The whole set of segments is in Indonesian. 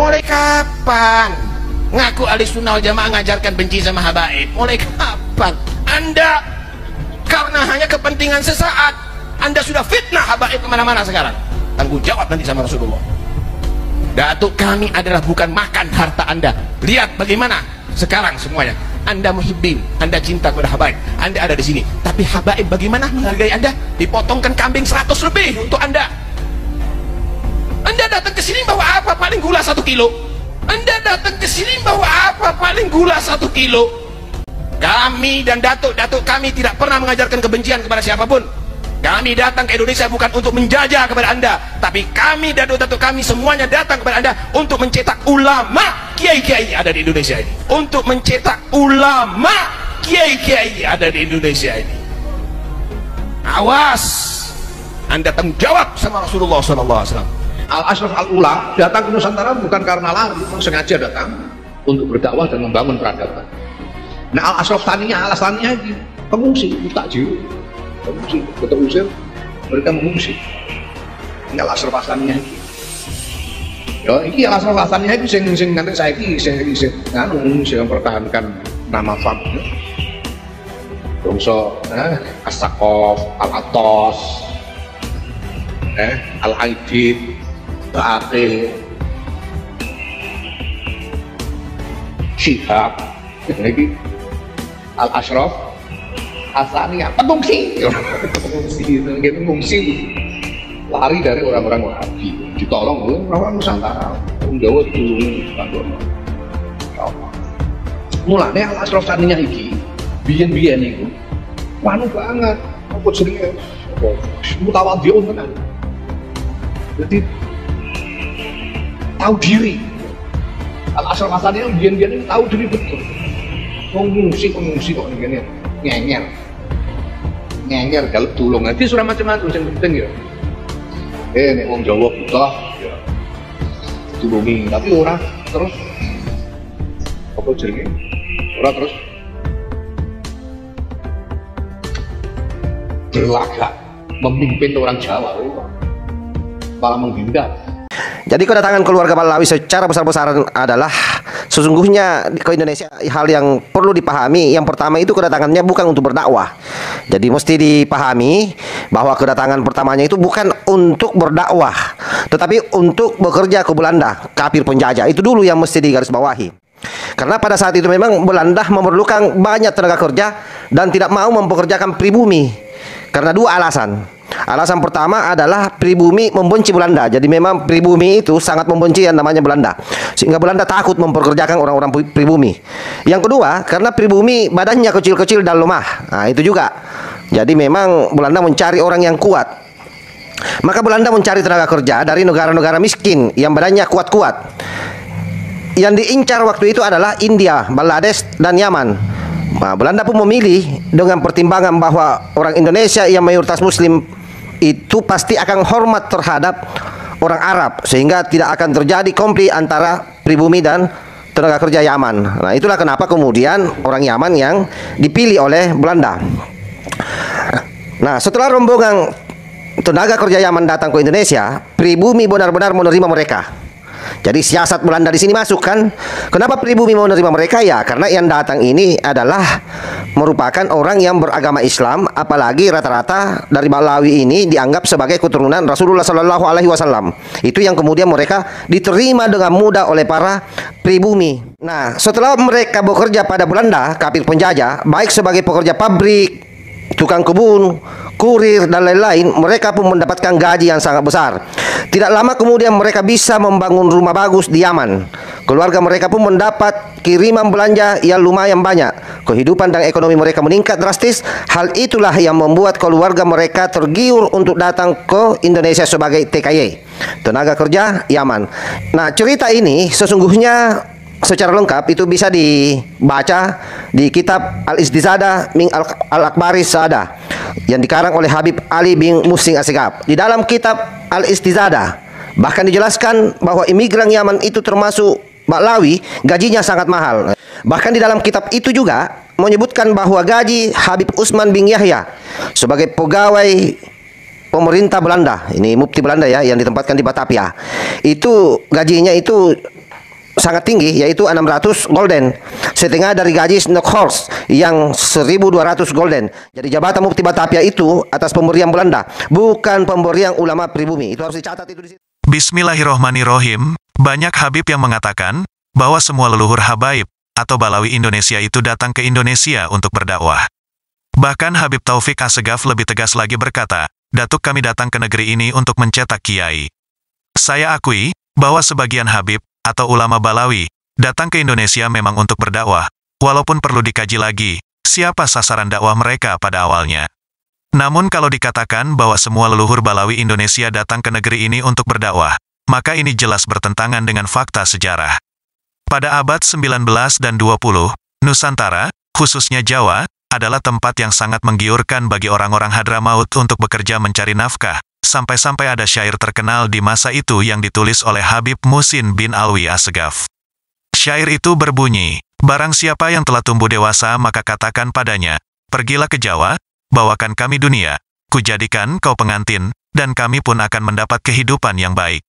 Mulai kapan ngaku ahli sunnah wal jamaah ngajarkan benci sama habaib? Mulai kapan? Anda karena hanya kepentingan sesaat, Anda sudah fitnah habaib kemana-mana sekarang. Tanggung jawab nanti sama Rasulullah. Datuk kami adalah bukan makan harta Anda. Lihat bagaimana sekarang semuanya. Anda muhibbin, Anda cinta kepada habaib, Anda ada di sini. Tapi habaib bagaimana menghargai Anda? Dipotongkan kambing 100 lebih untuk Anda. Anda datang ke sini bawa apa? Paling gula 1 kilo. Anda datang ke sini bawa apa? Paling gula 1 kilo. Kami dan datuk-datuk kami tidak pernah mengajarkan kebencian kepada siapapun. Kami datang ke Indonesia bukan untuk menjajah kepada Anda, tapi kami dan datuk-datuk kami semuanya datang kepada Anda untuk mencetak ulama kiai-kiai ada di Indonesia ini. Untuk mencetak ulama kiai-kiai ada di Indonesia ini. Awas, Anda tanggung jawab sama Rasulullah SAW. Al-Ashraf Al-Ula datang ke Nusantara bukan karena lari, sengaja datang untuk berdakwah dan membangun peradaban. Nah, Al-Ashraf Taniya, alasannya pengungsi, mustajir, pengungsi, betul usir, mereka mengungsi. Ini Al-Ashraf Taniya. Ya, ini Al-Ashraf Taniya itu sing nanti saya sing mempertahankan nama fam. Bangsa As-Saqaf, Al-Atos, Al-Aidid, Al-Aqil, Syihab, ini Al-Ashraf Hasaniyah, pengungsi, pengungsi lari dari orang-orang Wahabi, ditolong orang Nusantara, orang Jawa ditolong. Mulanya Al-Ashraf Hasaniyah ini, biyen-biyen itu, wanu banget, apa jenenge, mutawadhiun tenan. Jadi tahu diri. Al-Ashraf Hasaniyah biyen-biyen ini tahu diri betul. Pengungsi kok ngene ngenger galep tulung. Nanti surah macam-macam yang penting ya. Nek wong Jawa butuh ya tulungi, tapi ora terus apa jenenge? Ora terus berlagak memimpin orang Jawa, malah menghindar. Jadi kedatangan keluarga Balawi secara besar-besaran adalah sesungguhnya ke Indonesia hal yang perlu dipahami. Yang pertama itu kedatangannya bukan untuk berdakwah. Jadi mesti dipahami bahwa kedatangan pertamanya itu bukan untuk berdakwah, tetapi untuk bekerja ke Belanda, kafir penjajah. Itu dulu yang mesti digarisbawahi. Karena pada saat itu memang Belanda memerlukan banyak tenaga kerja dan tidak mau mempekerjakan pribumi. Karena dua alasan. Alasan pertama adalah pribumi membenci Belanda. Jadi memang pribumi itu sangat membenci yang namanya Belanda, sehingga Belanda takut memperkerjakan orang-orang pribumi. Yang kedua, karena pribumi badannya kecil-kecil dan lemah. Nah, itu juga. Jadi memang Belanda mencari orang yang kuat. Maka Belanda mencari tenaga kerja dari negara-negara miskin yang badannya kuat-kuat. Yang diincar waktu itu adalah India, Bangladesh, dan Yaman. Nah, Belanda pun memilih dengan pertimbangan bahwa orang Indonesia yang mayoritas Muslim itu pasti akan hormat terhadap orang Arab, sehingga tidak akan terjadi konflik antara pribumi dan tenaga kerja Yaman. Nah, itulah kenapa kemudian orang Yaman yang dipilih oleh Belanda. Nah, setelah rombongan tenaga kerja Yaman datang ke Indonesia, pribumi benar-benar menerima mereka. Jadi siasat Belanda di sini masuk kan. Kenapa pribumi mau menerima mereka? Ya karena yang datang ini adalah merupakan orang yang beragama Islam, apalagi rata-rata dari Balawi ini dianggap sebagai keturunan Rasulullah Shallallahu Alaihi Wasallam. Itu yang kemudian mereka diterima dengan mudah oleh para pribumi. Nah, setelah mereka bekerja pada Belanda, kafir penjajah, baik sebagai pekerja pabrik, tukang kebun, kurir, dan lain-lain, mereka pun mendapatkan gaji yang sangat besar. Tidak lama kemudian mereka bisa membangun rumah bagus di Yaman. Keluarga mereka pun mendapat kiriman belanja yang lumayan banyak. Kehidupan dan ekonomi mereka meningkat drastis. Hal itulah yang membuat keluarga mereka tergiur untuk datang ke Indonesia sebagai TKY, tenaga kerja Yaman. Nah, cerita ini sesungguhnya secara lengkap itu bisa dibaca di kitab Al-Istizadah min Al-Akbaris Sa'adah yang dikarang oleh Habib Ali bin Muhsin Asy-Syikhab. Di dalam kitab Al-Istizadah bahkan dijelaskan bahwa imigran Yaman itu termasuk Balawi gajinya sangat mahal. Bahkan di dalam kitab itu juga menyebutkan bahwa gaji Habib Utsman bin Yahya sebagai pegawai pemerintah Belanda, ini mufti Belanda ya, yang ditempatkan di Batavia, itu gajinya itu sangat tinggi, yaitu 600 golden, setengah dari gaji Snoekhorst yang 1.200 golden. Jadi jabatan Mufti Batavia itu atas pemberian Belanda, bukan pemberian ulama pribumi. Itu harus dicatat itu di situ. Bismillahirrohmanirrohim. Banyak Habib yang mengatakan bahwa semua leluhur Habaib atau Balawi Indonesia itu datang ke Indonesia untuk berdakwah. Bahkan Habib Taufik Assegaf lebih tegas lagi berkata, "Datuk, kami datang ke negeri ini untuk mencetak kiai." Saya akui bahwa sebagian Habib atau ulama Balawi datang ke Indonesia memang untuk berdakwah, walaupun perlu dikaji lagi siapa sasaran dakwah mereka pada awalnya. Namun kalau dikatakan bahwa semua leluhur Balawi Indonesia datang ke negeri ini untuk berdakwah, maka ini jelas bertentangan dengan fakta sejarah. Pada abad 19 dan 20, Nusantara, khususnya Jawa, adalah tempat yang sangat menggiurkan bagi orang-orang Hadramaut untuk bekerja mencari nafkah, sampai-sampai ada syair terkenal di masa itu yang ditulis oleh Habib Muhsin bin Alwi Assegaf. Syair itu berbunyi, "Barang siapa yang telah tumbuh dewasa maka katakan padanya, pergilah ke Jawa, bawakan kami dunia, kujadikan kau pengantin, dan kami pun akan mendapat kehidupan yang baik."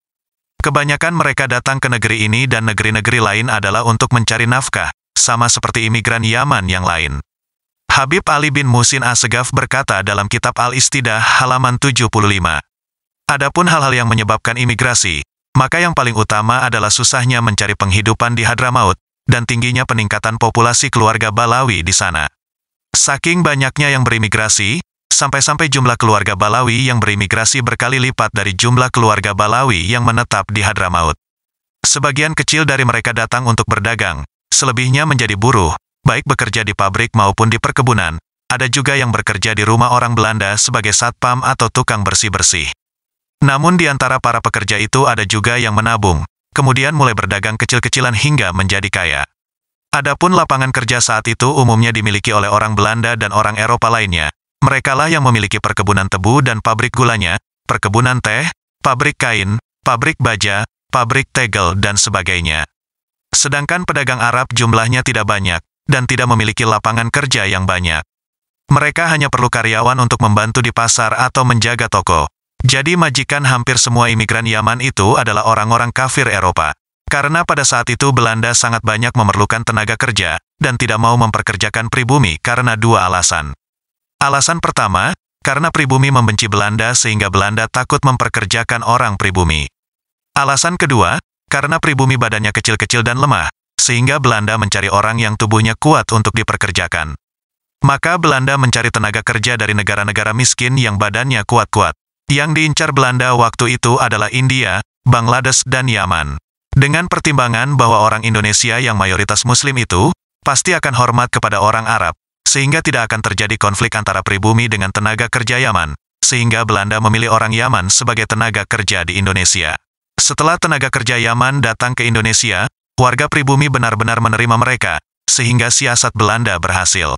Kebanyakan mereka datang ke negeri ini dan negeri-negeri lain adalah untuk mencari nafkah, sama seperti imigran Yaman yang lain. Habib Ali bin Muhsin Assegaf berkata dalam kitab Al-Istidah halaman 75. Adapun hal-hal yang menyebabkan imigrasi, maka yang paling utama adalah susahnya mencari penghidupan di Hadramaut, dan tingginya peningkatan populasi keluarga Balawi di sana. Saking banyaknya yang berimigrasi, sampai-sampai jumlah keluarga Balawi yang berimigrasi berkali lipat dari jumlah keluarga Balawi yang menetap di Hadramaut. Sebagian kecil dari mereka datang untuk berdagang, selebihnya menjadi buruh, baik bekerja di pabrik maupun di perkebunan. Ada juga yang bekerja di rumah orang Belanda sebagai satpam atau tukang bersih-bersih. Namun di antara para pekerja itu ada juga yang menabung, kemudian mulai berdagang kecil-kecilan hingga menjadi kaya. Adapun lapangan kerja saat itu umumnya dimiliki oleh orang Belanda dan orang Eropa lainnya. Merekalah yang memiliki perkebunan tebu dan pabrik gulanya, perkebunan teh, pabrik kain, pabrik baja, pabrik tegel, dan sebagainya. Sedangkan pedagang Arab jumlahnya tidak banyak, dan tidak memiliki lapangan kerja yang banyak. Mereka hanya perlu karyawan untuk membantu di pasar atau menjaga toko. Jadi majikan hampir semua imigran Yaman itu adalah orang-orang kafir Eropa. Karena pada saat itu Belanda sangat banyak memerlukan tenaga kerja, dan tidak mau memperkerjakan pribumi karena dua alasan. Alasan pertama, karena pribumi membenci Belanda sehingga Belanda takut memperkerjakan orang pribumi. Alasan kedua, karena pribumi badannya kecil-kecil dan lemah, sehingga Belanda mencari orang yang tubuhnya kuat untuk diperkerjakan. Maka Belanda mencari tenaga kerja dari negara-negara miskin yang badannya kuat-kuat. Yang diincar Belanda waktu itu adalah India, Bangladesh, dan Yaman. Dengan pertimbangan bahwa orang Indonesia yang mayoritas Muslim itu pasti akan hormat kepada orang Arab, sehingga tidak akan terjadi konflik antara pribumi dengan tenaga kerja Yaman, sehingga Belanda memilih orang Yaman sebagai tenaga kerja di Indonesia. Setelah tenaga kerja Yaman datang ke Indonesia, warga pribumi benar-benar menerima mereka, sehingga siasat Belanda berhasil.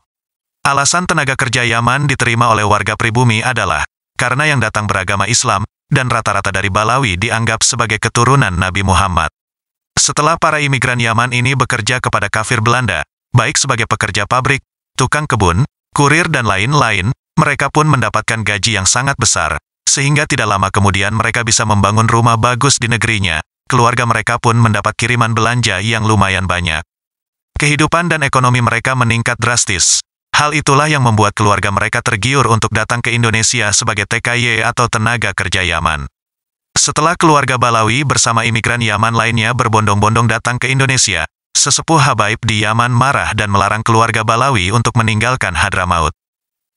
Alasan tenaga kerja Yaman diterima oleh warga pribumi adalah karena yang datang beragama Islam, dan rata-rata dari Balawi dianggap sebagai keturunan Nabi Muhammad. Setelah para imigran Yaman ini bekerja kepada kafir Belanda, baik sebagai pekerja pabrik, tukang kebun, kurir dan lain-lain, mereka pun mendapatkan gaji yang sangat besar, sehingga tidak lama kemudian mereka bisa membangun rumah bagus di negerinya, keluarga mereka pun mendapat kiriman belanja yang lumayan banyak. Kehidupan dan ekonomi mereka meningkat drastis. Hal itulah yang membuat keluarga mereka tergiur untuk datang ke Indonesia sebagai TKY atau tenaga kerja Yaman. Setelah keluarga Balawi bersama imigran Yaman lainnya berbondong-bondong datang ke Indonesia, sesepuh Habaib di Yaman marah dan melarang keluarga Balawi untuk meninggalkan Hadramaut.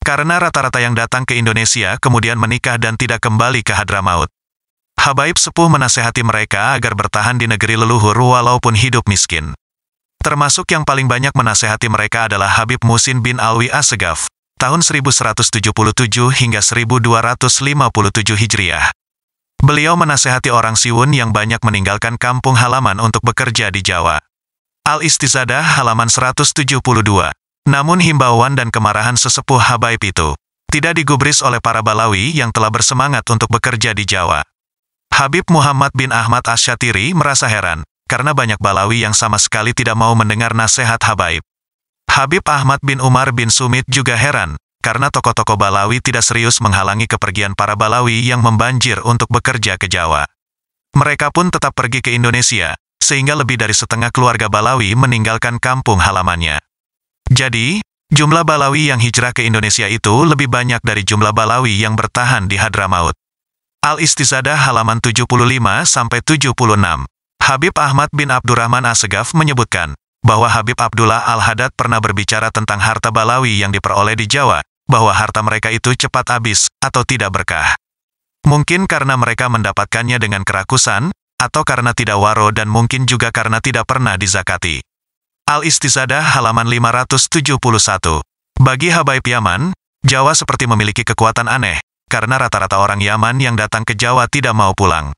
Karena rata-rata yang datang ke Indonesia kemudian menikah dan tidak kembali ke Hadramaut. Habaib sepuh menasehati mereka agar bertahan di negeri leluhur walaupun hidup miskin. Termasuk yang paling banyak menasehati mereka adalah Habib Muhsin bin Alwi Assegaf, tahun 1177 hingga 1257 Hijriah. Beliau menasehati orang Siwun yang banyak meninggalkan kampung halaman untuk bekerja di Jawa. Al-Istizadah halaman 172. Namun himbauan dan kemarahan sesepuh Habaib itu tidak digubris oleh para Balawi yang telah bersemangat untuk bekerja di Jawa. Habib Muhammad bin Ahmad Asy-Syatiri merasa heran, karena banyak Balawi yang sama sekali tidak mau mendengar nasihat Habaib. Habib Ahmad bin Umar bin Sumit juga heran, karena tokoh-tokoh Balawi tidak serius menghalangi kepergian para Balawi yang membanjir untuk bekerja ke Jawa. Mereka pun tetap pergi ke Indonesia, sehingga lebih dari setengah keluarga Balawi meninggalkan kampung halamannya. Jadi, jumlah Balawi yang hijrah ke Indonesia itu lebih banyak dari jumlah Balawi yang bertahan di Hadramaut. Al-Istizadah halaman 75-76. Habib Ahmad bin Abdurrahman Assegaf menyebutkan bahwa Habib Abdullah Al-Haddad pernah berbicara tentang harta Balawi yang diperoleh di Jawa, bahwa harta mereka itu cepat habis atau tidak berkah. Mungkin karena mereka mendapatkannya dengan kerakusan, atau karena tidak waro dan mungkin juga karena tidak pernah dizakati. Al-Istizadah halaman 571. Bagi Habaib Yaman, Jawa seperti memiliki kekuatan aneh, karena rata-rata orang Yaman yang datang ke Jawa tidak mau pulang.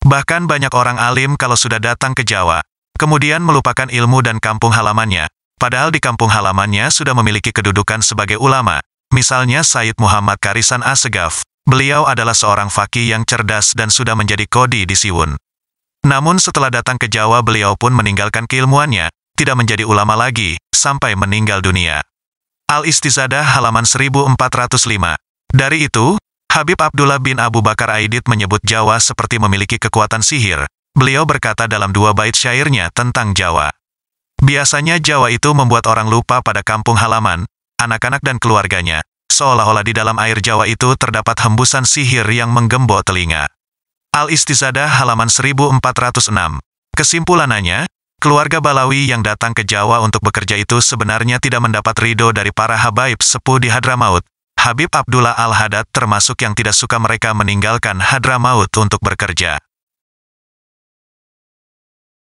Bahkan banyak orang alim kalau sudah datang ke Jawa, kemudian melupakan ilmu dan kampung halamannya, padahal di kampung halamannya sudah memiliki kedudukan sebagai ulama. Misalnya Sayyid Muhammad Karisan Assegaf, beliau adalah seorang faqih yang cerdas dan sudah menjadi qadhi di Siwun. Namun setelah datang ke Jawa beliau pun meninggalkan keilmuannya, tidak menjadi ulama lagi, sampai meninggal dunia. Al-Istizadah halaman 1405. Dari itu, Habib Abdullah bin Abu Bakar Aidid menyebut Jawa seperti memiliki kekuatan sihir. Beliau berkata dalam 2 bait syairnya tentang Jawa. Biasanya Jawa itu membuat orang lupa pada kampung halaman, anak-anak dan keluarganya, seolah-olah di dalam air Jawa itu terdapat hembusan sihir yang menggembok telinga. Al-Istizadah halaman 1406. Kesimpulannya, keluarga Balawi yang datang ke Jawa untuk bekerja itu sebenarnya tidak mendapat ridho dari para habaib sepuh di Hadramaut. Habib Abdullah Al-Haddad termasuk yang tidak suka mereka meninggalkan Hadramaut untuk bekerja.